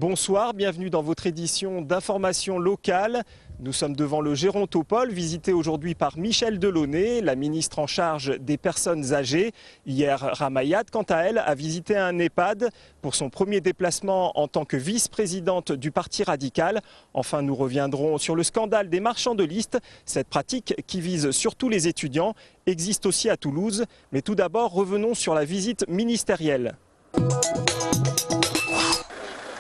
Bonsoir, bienvenue dans votre édition d'information locale. Nous sommes devant le Gérontopole, visité aujourd'hui par Michèle Delaunay, la ministre en charge des personnes âgées. Hier, Ramayad, quant à elle, a visité un EHPAD pour son premier déplacement en tant que vice-présidente du Parti radical. Enfin, nous reviendrons sur le scandale des marchands de liste. Cette pratique, qui vise surtout les étudiants, existe aussi à Toulouse. Mais tout d'abord, revenons sur la visite ministérielle.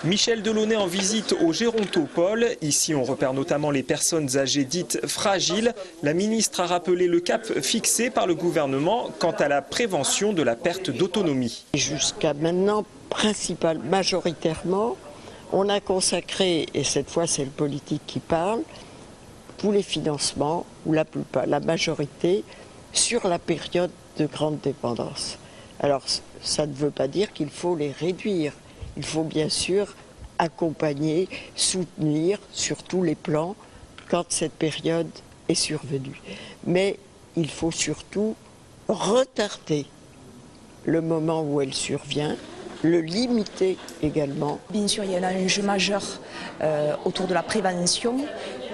Michèle Delaunay en visite au Gérontopole. Ici, on repère notamment les personnes âgées dites fragiles. La ministre a rappelé le cap fixé par le gouvernement quant à la prévention de la perte d'autonomie. Jusqu'à maintenant, majoritairement, on a consacré, et cette fois c'est le politique qui parle, tous les financements, ou la majorité, sur la période de grande dépendance. Alors, ça ne veut pas dire qu'il faut les réduire. Il faut bien sûr accompagner, soutenir sur tous les plans quand cette période est survenue. Mais il faut surtout retarder le moment où elle survient, le limiter également. Bien sûr, il y a un enjeu majeur autour de la prévention,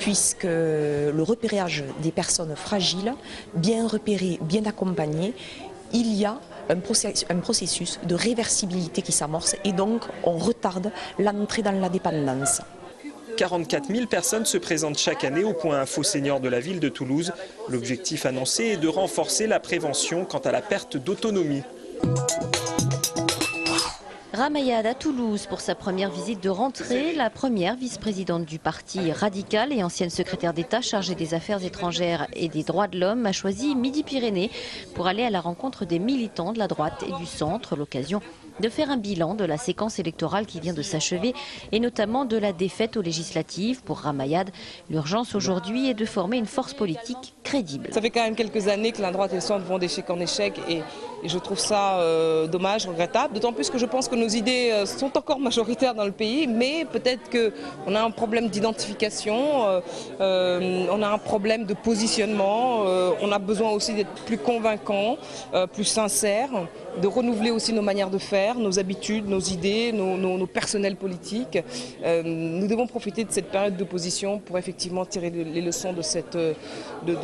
puisque le repérage des personnes fragiles, bien repérées, bien accompagnées, il y a un processus de réversibilité qui s'amorce et donc on retarde l'entrée dans la dépendance. 44 000 personnes se présentent chaque année au point info senior de la ville de Toulouse. L'objectif annoncé est de renforcer la prévention quant à la perte d'autonomie. Ramayad à Toulouse pour sa première visite de rentrée. La première vice-présidente du Parti radical et ancienne secrétaire d'État chargée des affaires étrangères et des droits de l'homme a choisi Midi-Pyrénées pour aller à la rencontre des militants de la droite et du centre. L'occasion de faire un bilan de la séquence électorale qui vient de s'achever et notamment de la défaite aux législatives. Pour Ramayad, l'urgence aujourd'hui est de former une force politique crédible. Ça fait quand même quelques années que la droite et le centre vont d'échec en échec et je trouve ça dommage, regrettable. D'autant plus que je pense que nos idées sont encore majoritaires dans le pays, mais peut-être qu'on a un problème d'identification, on a un problème de positionnement, on a besoin aussi d'être plus convaincants, plus sincères, de renouveler aussi nos manières de faire, nos habitudes, nos idées, nos personnels politiques. Nous devons profiter de cette période d'opposition pour effectivement tirer les leçons de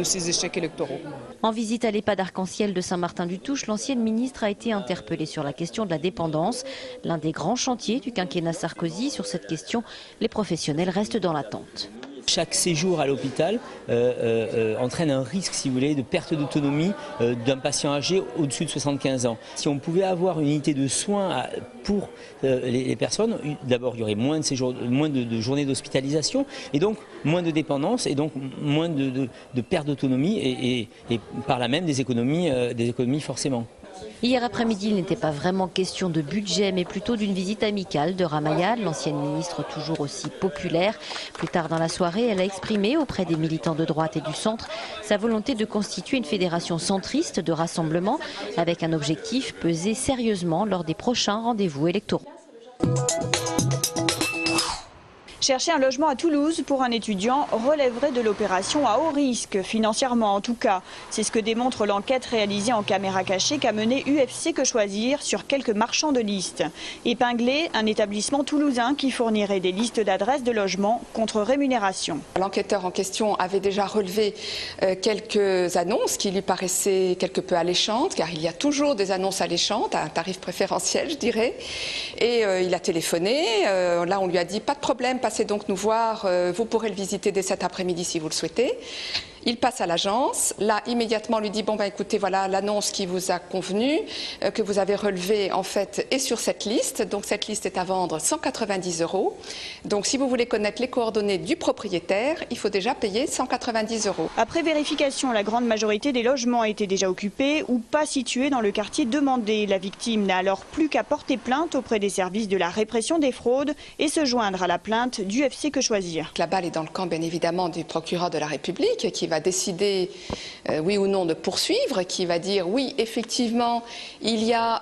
ces échecs électoraux. En visite à l'EHPAD Arc-en-Ciel de Saint-Martin-du-Touche, l'ancienne ministre a été interpellée sur la question de la dépendance. L'un des grands chantiers du quinquennat Sarkozy. Sur cette question, les professionnels restent dans l'attente. Chaque séjour à l'hôpital entraîne un risque, si vous voulez, de perte d'autonomie d'un patient âgé au-dessus de 75 ans. Si on pouvait avoir une unité de soins pour les personnes, d'abord il y aurait moins de journées d'hospitalisation et donc moins de dépendance et donc moins de perte d'autonomie et par là même des économies forcément. Hier après-midi, il n'était pas vraiment question de budget, mais plutôt d'une visite amicale de Ramayad, l'ancienne ministre toujours aussi populaire. Plus tard dans la soirée, elle a exprimé auprès des militants de droite et du centre sa volonté de constituer une fédération centriste de rassemblement avec un objectif pesé sérieusement lors des prochains rendez-vous électoraux. Chercher un logement à Toulouse pour un étudiant relèverait de l'opération à haut risque, financièrement en tout cas. C'est ce que démontre l'enquête réalisée en caméra cachée qu'a menée UFC Que Choisir sur quelques marchands de listes. Épinglé, un établissement toulousain qui fournirait des listes d'adresses de logements contre rémunération. L'enquêteur en question avait déjà relevé quelques annonces qui lui paraissaient quelque peu alléchantes, car il y a toujours des annonces alléchantes, à un tarif préférentiel je dirais. Et il a téléphoné, là on lui a dit pas de problème, passez donc nous voir, vous pourrez le visiter dès cet après-midi si vous le souhaitez. Il passe à l'agence, là immédiatement on lui dit bon ben écoutez voilà l'annonce qui vous a convenu, que vous avez relevée en fait est sur cette liste, donc cette liste est à vendre 190 €. Donc si vous voulez connaître les coordonnées du propriétaire, il faut déjà payer 190 €. Après vérification, la grande majorité des logements étaient déjà occupés ou pas situés dans le quartier demandé. La victime n'a alors plus qu'à porter plainte auprès des services de la répression des fraudes et se joindre à la plainte d'UFC Que Choisir. La balle est dans le camp bien évidemment du procureur de la République qui va décider oui ou non de poursuivre, qui va dire oui effectivement il y a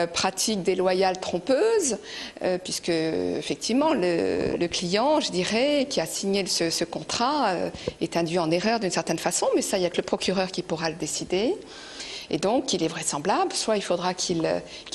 pratique déloyale trompeuse, puisque effectivement le client, je dirais, qui a signé ce contrat est induit en erreur d'une certaine façon, mais ça il n'y a que le procureur qui pourra le décider. Et donc, il est vraisemblable, soit il faudra qu'ils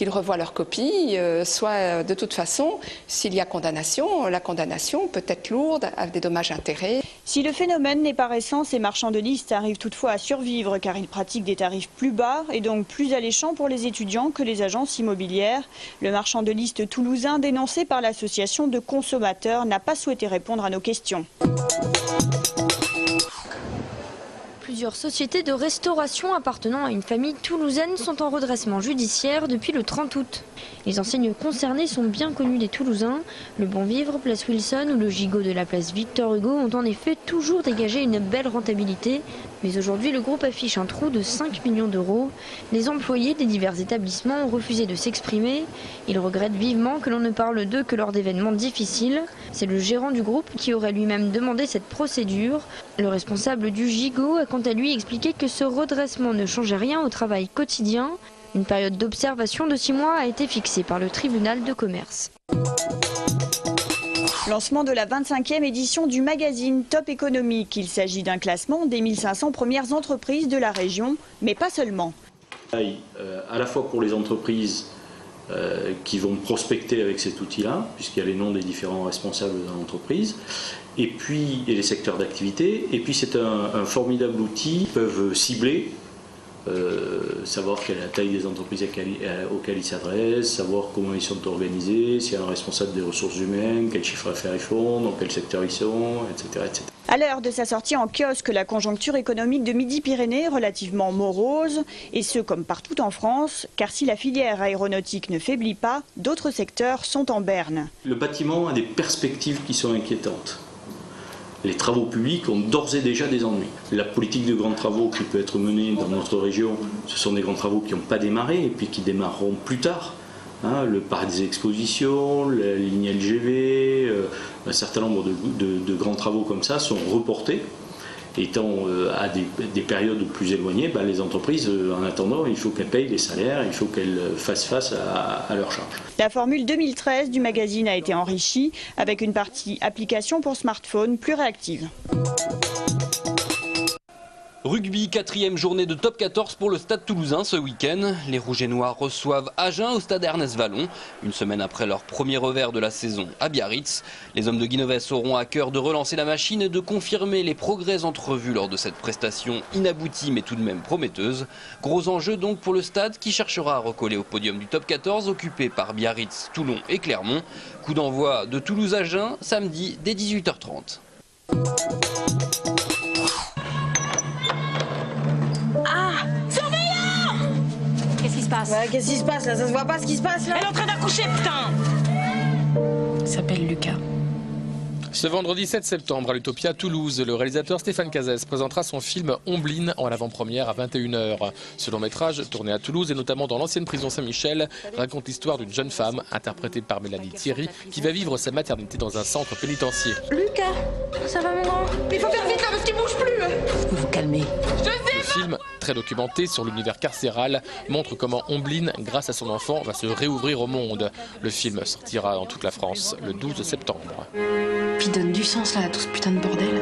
revoient leur copie, soit de toute façon, s'il y a condamnation, la condamnation peut être lourde, avec des dommages-intérêts. Si le phénomène n'est pas récent, ces marchands de liste arrivent toutefois à survivre car ils pratiquent des tarifs plus bas et donc plus alléchants pour les étudiants que les agences immobilières. Le marchand de liste toulousain, dénoncé par l'association de consommateurs, n'a pas souhaité répondre à nos questions. Plusieurs sociétés de restauration appartenant à une famille toulousaine sont en redressement judiciaire depuis le 30 août. Les enseignes concernées sont bien connues des Toulousains. Le Bon Vivre, Place Wilson ou le Gigot de la place Victor Hugo ont en effet toujours dégagé une belle rentabilité. Mais aujourd'hui, le groupe affiche un trou de 5 millions d'euros. Les employés des divers établissements ont refusé de s'exprimer. Ils regrettent vivement que l'on ne parle d'eux que lors d'événements difficiles. C'est le gérant du groupe qui aurait lui-même demandé cette procédure. Le responsable du Gigot a quant à lui expliqué que ce redressement ne changeait rien au travail quotidien. Une période d'observation de 6 mois a été fixée par le tribunal de commerce. Lancement de la 25e édition du magazine Top Économique. Il s'agit d'un classement des 1500 premières entreprises de la région, mais pas seulement. À la fois pour les entreprises qui vont prospecter avec cet outil-là, puisqu'il y a les noms des différents responsables de l'entreprise, et les secteurs d'activité. Et puis c'est un formidable outil. Ils peuvent cibler, savoir quelle est la taille des entreprises auxquelles ils s'adressent, savoir comment ils sont organisés, s'il y a un responsable des ressources humaines, quel chiffre d'affaires ils font, dans quel secteur ils sont, etc. etc. À l'heure de sa sortie en kiosque, la conjoncture économique de Midi-Pyrénées est relativement morose, et ce comme partout en France, car si la filière aéronautique ne faiblit pas, d'autres secteurs sont en berne. Le bâtiment a des perspectives qui sont inquiétantes. Les travaux publics ont d'ores et déjà des ennuis. La politique de grands travaux qui peut être menée dans notre région, ce sont des grands travaux qui n'ont pas démarré et puis qui démarreront plus tard. Le parc des expositions, la ligne LGV, un certain nombre de grands travaux comme ça sont reportés. Étant à des périodes plus éloignées, les entreprises, en attendant, il faut qu'elles payent les salaires, il faut qu'elles fassent face à leurs charges. La formule 2013 du magazine a été enrichie avec une partie application pour smartphone plus réactive. Rugby, 4e journée de top 14 pour le Stade Toulousain ce week-end. Les Rouges et Noirs reçoivent Agen au Stade Ernest Vallon, une semaine après leur premier revers de la saison à Biarritz. Les hommes de Guinoves auront à cœur de relancer la machine et de confirmer les progrès entrevus lors de cette prestation inaboutie mais tout de même prometteuse. Gros enjeu donc pour le Stade qui cherchera à recoller au podium du top 14 occupé par Biarritz, Toulon et Clermont. Coup d'envoi de Toulouse-Agen samedi dès 18h30. Qu'est-ce qui se passe là? Ça se voit pas ce qui se passe là? Elle est en train d'accoucher, putain! Il s'appelle Lucas. Ce vendredi 7 septembre à l'Utopia à Toulouse, le réalisateur Stéphane Cazès présentera son film Ombline en avant-première à 21h. Ce long métrage, tourné à Toulouse et notamment dans l'ancienne prison Saint-Michel, raconte l'histoire d'une jeune femme, interprétée par Mélanie Thierry, qui va vivre sa maternité dans un centre pénitentiaire. Lucas, ça va mon grand? Il faut faire vite là parce qu'il bouge plus. Vous vous calmez. Le film, très documenté sur l'univers carcéral, montre comment Ombline, grâce à son enfant, va se réouvrir au monde. Le film sortira dans toute la France le 12 septembre. Puis donne du sens là à tout ce putain de bordel.